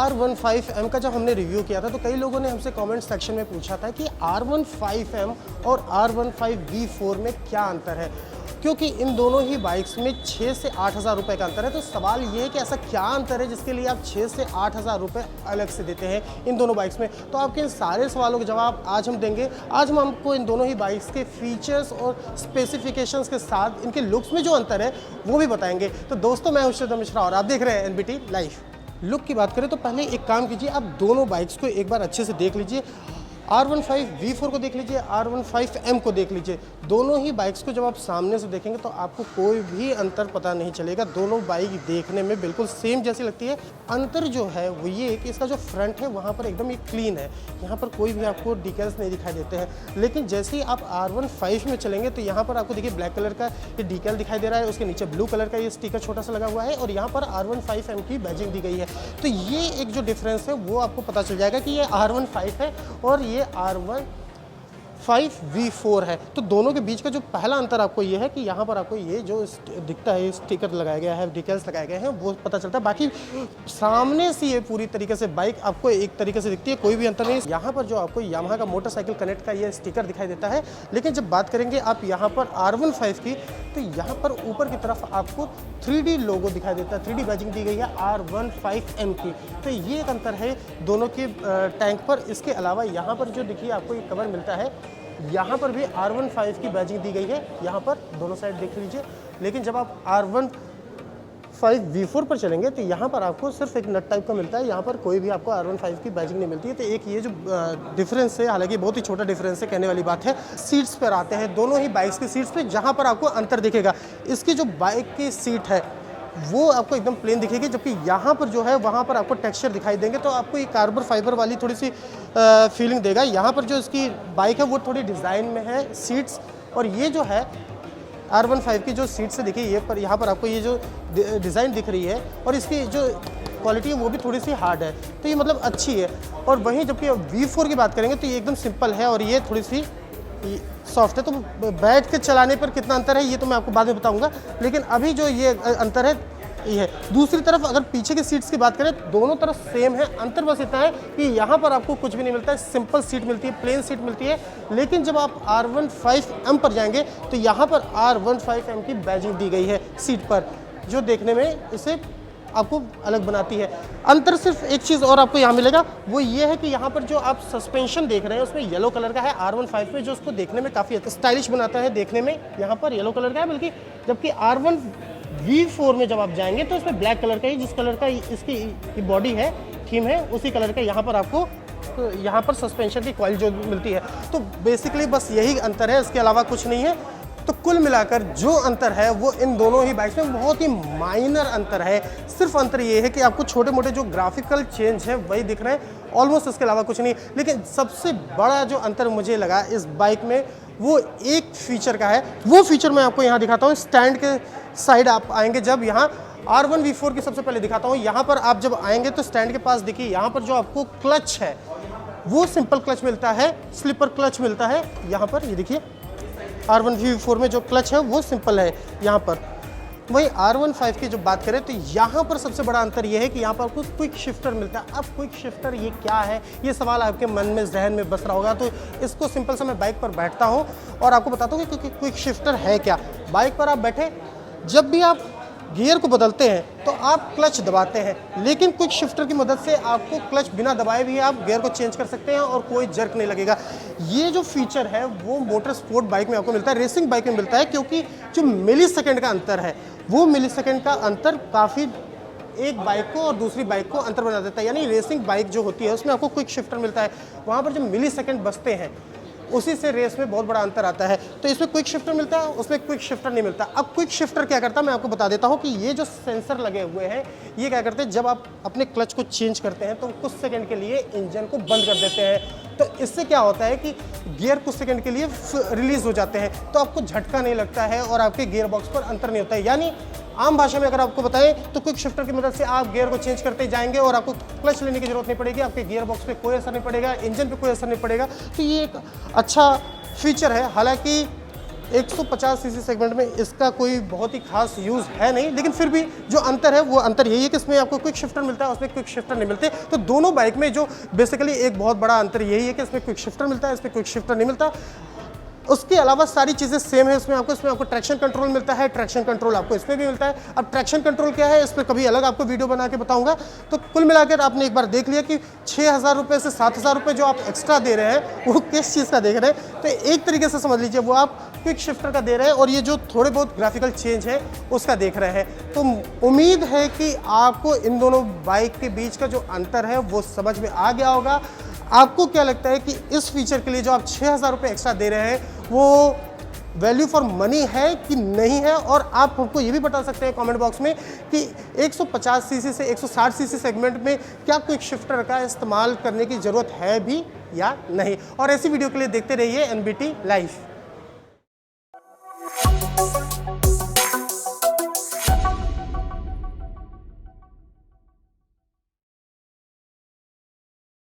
R15M का जब हमने रिव्यू किया था तो कई लोगों ने हमसे कमेंट सेक्शन में पूछा था कि R15M और R15V4 में क्या अंतर है, क्योंकि इन दोनों ही बाइक्स में 6 से 8 हज़ार रुपये का अंतर है। तो सवाल ये है कि ऐसा क्या अंतर है जिसके लिए आप 6 से 8 हज़ार रुपये अलग से देते हैं इन दोनों बाइक्स में। तो आपके इन सारे सवालों के जवाब आज हम देंगे। आज हम आपको इन दोनों ही बाइक्स के फीचर्स और स्पेसिफिकेशंस के साथ इनके लुक्स में जो अंतर है वो भी बताएंगे। तो दोस्तों, मैं हूं मिश्रा और आप देख रहे हैं NBT लाइव। लुक की बात करें तो पहले एक काम कीजिए, आप दोनों बाइक्स को एक बार अच्छे से देख लीजिए। R15V4 को देख लीजिए, R15M को देख लीजिए। दोनों ही बाइक्स को जब आप सामने से देखेंगे तो आपको कोई भी अंतर पता नहीं चलेगा। दोनों बाइक देखने में बिल्कुल सेम जैसी लगती है। अंतर जो है वो ये कि इसका जो फ्रंट है वहाँ पर एकदम ये क्लीन है, यहाँ पर कोई भी आपको डिटेल्स नहीं दिखाई देते हैं। लेकिन जैसे ही आप R15 में चलेंगे तो यहाँ पर आपको देखिए ब्लैक कलर का ये डिटेल दिखाई दे रहा है, उसके नीचे ब्लू कलर का ये स्टिकर छोटा सा लगा हुआ है और यहाँ पर R15M की बैजिंग दी गई है। तो ये एक जो डिफरेंस है वो आपको पता चल जाएगा कि ये R15 है और ये R15V4 है। तो दोनों के बीच का जो पहला अंतर आपको ये है कि यहाँ पर आपको ये जो दिखता है, स्टिकर लगाया गया है, डिटेल्स लगाए गए हैं, वो पता चलता है। बाकी सामने से ये पूरी तरीके से बाइक आपको एक तरीके से दिखती है, कोई भी अंतर नहीं। यहाँ पर जो आपको यामाहा का मोटरसाइकिल कनेक्ट का ये स्टिकर दिखाई देता है। लेकिन जब बात करेंगे आप यहाँ पर R15 की, तो यहाँ पर ऊपर की तरफ आपको 3D लोगो दिखाई देता है, 3D बैजिंग दी गई है R15M की। तो ये एक अंतर है दोनों के टैंक पर। इसके अलावा यहाँ पर जो देखिए आपको एक कवर मिलता है, यहाँ पर भी R15 की बैजिंग दी गई है, यहाँ पर दोनों साइड देख लीजिए। लेकिन जब आप R15V4 पर चलेंगे तो यहाँ पर आपको सिर्फ एक नट टाइप का मिलता है, यहाँ पर कोई भी आपको R15 की बैजिंग नहीं मिलती है। तो एक ये जो डिफरेंस है, हालांकि बहुत ही छोटा डिफरेंस है, कहने वाली बात है। सीट्स पर आते हैं, दोनों ही बाइक्स की सीट्स पे जहाँ पर आपको अंतर दिखेगा, इसकी जो बाइक की सीट है वो आपको एकदम प्लेन दिखेगी, जबकि यहाँ पर जो है वहाँ पर आपको टेक्सचर दिखाई देंगे। तो आपको ये कार्बन फाइबर वाली थोड़ी सी फीलिंग देगा। यहाँ पर जो इसकी बाइक है वो थोड़ी डिज़ाइन में है सीट्स, और ये जो है R15 की जो सीट्स है, देखिए ये पर यहाँ पर आपको ये जो डिज़ाइन दिख रही है और इसकी जो क्वालिटी है वो भी थोड़ी सी हार्ड है, तो ये मतलब अच्छी है। और वहीं जबकि V4 की बात करेंगे तो ये एकदम सिंपल है और ये थोड़ी सी सॉफ्ट है। तो बैठ के चलाने पर कितना अंतर है ये तो मैं आपको बाद में बताऊंगा, लेकिन अभी जो ये अंतर है ये है। दूसरी तरफ अगर पीछे की सीट्स की बात करें, दोनों तरफ सेम है। अंतर बस इतना है कि यहाँ पर आपको कुछ भी नहीं मिलता है, सिंपल सीट मिलती है, प्लेन सीट मिलती है। लेकिन जब आप R15M पर जाएंगे तो यहाँ पर R15M की बैजिंग दी गई है सीट पर, जो देखने में इसे आपको अलग बनाती है। अंतर सिर्फ एक चीज़ और आपको यहाँ मिलेगा, वो ये है कि यहाँ पर जो आप सस्पेंशन देख रहे हैं उसमें येलो कलर का है R15 में, जो उसको देखने में काफ़ी स्टाइलिश बनाता है। देखने में यहाँ पर येलो कलर का है, बल्कि जबकि R15V4 में जब आप जाएंगे तो इसमें ब्लैक कलर का ही, जिस कलर का इसकी बॉडी है, थीम है, उसी कलर का यहाँ पर आपको यहाँ पर सस्पेंशन की कॉइल जो मिलती है। तो बेसिकली बस यही अंतर है, इसके अलावा कुछ नहीं है। तो कुल मिलाकर जो अंतर है वो इन दोनों ही बाइक्स में बहुत ही माइनर अंतर है। सिर्फ अंतर ये है कि आपको छोटे मोटे जो ग्राफिकल चेंज है वही दिख रहे हैं, ऑलमोस्ट, इसके अलावा कुछ नहीं। लेकिन सबसे बड़ा जो अंतर मुझे लगा इस बाइक में वो एक फीचर का है। वो फीचर मैं आपको यहाँ दिखाता हूँ। स्टैंड के साइड आप आएंगे, जब यहाँ R1V4 की सबसे पहले दिखाता हूँ। यहाँ पर आप जब आएंगे तो स्टैंड के पास देखिए, यहाँ पर जो आपको क्लच है वो सिंपल क्लच मिलता है, स्लिपर क्लच मिलता है। यहाँ पर ये देखिए R1V4 में जो क्लच है वो सिंपल है यहाँ पर। वही R15 की जब बात करें तो यहाँ पर सबसे बड़ा अंतर ये है कि यहाँ पर आपको क्विक शिफ्टर मिलता है। अब क्विक शिफ्टर ये क्या है, ये सवाल आपके मन में, जहन में बस रहा होगा। तो इसको सिंपल सा मैं बाइक पर बैठता हूँ और आपको बताता हूँ कि क्विक शिफ्टर है क्या। बाइक पर आप बैठे, जब भी आप गियर को बदलते हैं तो आप क्लच दबाते हैं, लेकिन क्विक शिफ्टर की मदद से आपको क्लच बिना दबाए भी आप गियर को चेंज कर सकते हैं और कोई जर्क नहीं लगेगा। ये जो फीचर है वो मोटर स्पोर्ट बाइक में आपको मिलता है, रेसिंग बाइक में मिलता है, क्योंकि जो मिली सेकेंड का अंतर है वो मिली सेकेंड का अंतर काफ़ी एक बाइक को और दूसरी बाइक को अंतर बना देता है। यानी रेसिंग बाइक जो होती है उसमें आपको क्विक शिफ्टर मिलता है, वहाँ पर जो मिली सेकेंड बचते हैं उसी से रेस में बहुत बड़ा अंतर आता है। तो इसमें क्विक शिफ्टर मिलता है, उसमें क्विक शिफ्टर नहीं मिलता। अब क्विक शिफ्टर क्या करता है मैं आपको बता देता हूँ कि ये जो सेंसर लगे हुए हैं ये क्या करते हैं, जब आप अपने क्लच को चेंज करते हैं तो कुछ सेकंड के लिए इंजन को बंद कर देते हैं। तो इससे क्या होता है कि गियर कुछ सेकंड के लिए रिलीज हो जाते हैं, तो आपको झटका नहीं लगता है और आपके गियर बॉक्स पर अंतर नहीं होता है। यानी आम भाषा में अगर आपको बताएं तो क्विक शिफ्टर की मदद से आप गियर को चेंज करते जाएंगे और आपको क्लच लेने की जरूरत नहीं पड़ेगी, आपके गियर बॉक्स पे कोई असर नहीं पड़ेगा, इंजन पे कोई असर नहीं पड़ेगा। तो ये एक अच्छा फीचर है। हालांकि 150 सीसी सेगमेंट में इसका कोई बहुत ही खास यूज़ है नहीं, लेकिन फिर भी जो अंतर है वो अंतर यही है कि इसमें आपको क्विक शिफ्टर मिलता है, उसमें क्विक शिफ्टर नहीं मिलते। तो दोनों बाइक में जो बेसिकली एक बहुत बड़ा अंतर यही है कि इसमें क्विक शिफ्टर मिलता है, इसमें क्विक शिफ्टर नहीं मिलता। उसके अलावा सारी चीज़ें सेम है। इसमें आपको ट्रैक्शन कंट्रोल मिलता है, ट्रैक्शन कंट्रोल आपको इसमें भी मिलता है। अब ट्रैक्शन कंट्रोल क्या है, इस पर कभी अलग आपको वीडियो बना के बताऊंगा। तो कुल मिलाकर आपने एक बार देख लिया कि 6,000 रुपये से 7,000 रुपये जो आप एक्स्ट्रा दे रहे हैं वो किस चीज़ का देख रहे हैं। तो एक तरीके से समझ लीजिए वो आप क्विक शिफ्टर का दे रहे हैं और ये जो थोड़े बहुत ग्राफिकल चेंज है उसका देख रहे हैं। तो उम्मीद है कि आपको इन दोनों बाइक के बीच का जो अंतर है वो समझ में आ गया होगा। आपको क्या लगता है कि इस फीचर के लिए जो आप 6,000 रुपये एक्स्ट्रा दे रहे हैं वो वैल्यू फॉर मनी है कि नहीं है? और आप हमको ये भी बता सकते हैं कमेंट बॉक्स में कि 150 सीसी से 160 सीसी सेगमेंट में क्या क्विक शिफ्टर का इस्तेमाल करने की ज़रूरत है भी या नहीं। और ऐसी वीडियो के लिए देखते रहिए NBT लाइव।